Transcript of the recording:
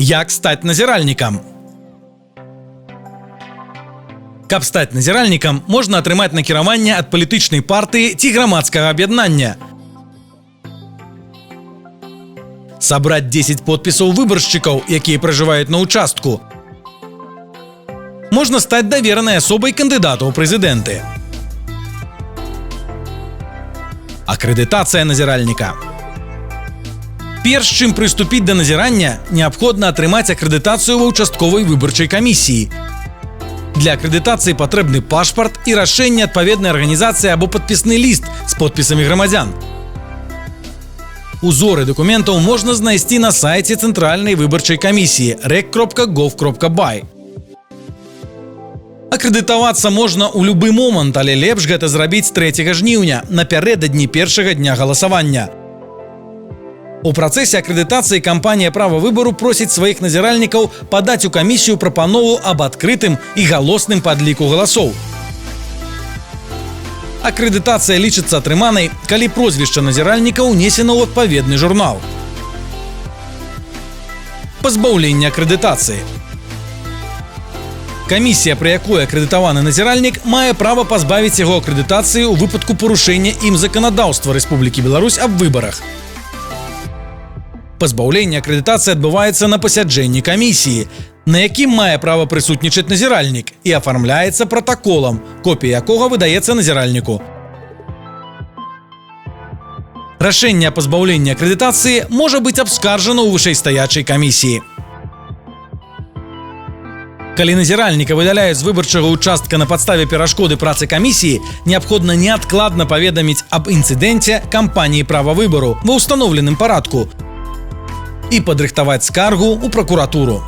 Як стаць назіральнікам? Каб стаць назіральнікам, можна атрымаць накіраванне ад палітычнай партыі ці грамадскага аб'яднання. Сабраць 10 подпісаў выбаршчыкаў, якія пражываюць на ўчастку. Можна стаць даверанай асобай кандыдата ў прэзідэнты. Акрэдытацыя назіральніка. Перш чым прыступіць да назірання, неабходна атрымаць акрэдытацыю ва ўчастковай выбарчай камісіі. Для акрэдытацыі патрэбны пашпарт і рашэнне адпаведнай арганізацыі або падпісны ліст з подпісамі грамадзян. Узоры дакументаў можна знайсці на сайце Цэнтральнай выбарчай камісіі rec.gov.by. Акрэдытавацца можна ў любы момант, але лепш гэта зрабіць 3 жніўня, напярэдадні першага дня галасавання. У працэсе акрэдытацыі кампанія «Права выбару» просіць сваіх назіральнікаў падаць у камісію прапанову аб адкрытым і галосным падліку галасоў. Акрэдытацыя лічыцца атрыманай, калі прозвішча назіральніка ўнесена ў адпаведны журнал. Пазбаўленне акрэдытацыі. Камісія, пры якой акрэдытаваны назіральнік, мае права пазбавіць яго акрэдытацыі ў выпадку парушэння ім заканадаўства Рэспублікі Беларусь аб выбарах. Пазбаўленне акрэдытацыі адбываецца на пасяджэнні камісіі, на якім мае права прысутнічаць назіральнік, і афармляецца пратаколам, копія якога выдаецца назіральніку. Рашэнне аб пазбаўленні акрэдытацыі можа быць абскаржана ў вышэйстаячай камісіі. Калі назіральніка выдаляюць з выбарчага ўчастка на падставе перашкоды працы камісіі, неабходна неадкладна паведаміць аб інцыдэнце кампаніі «Права выбару» ва ўстаноўленым парадку і падрыхтаваць скаргу ў пракуратуру.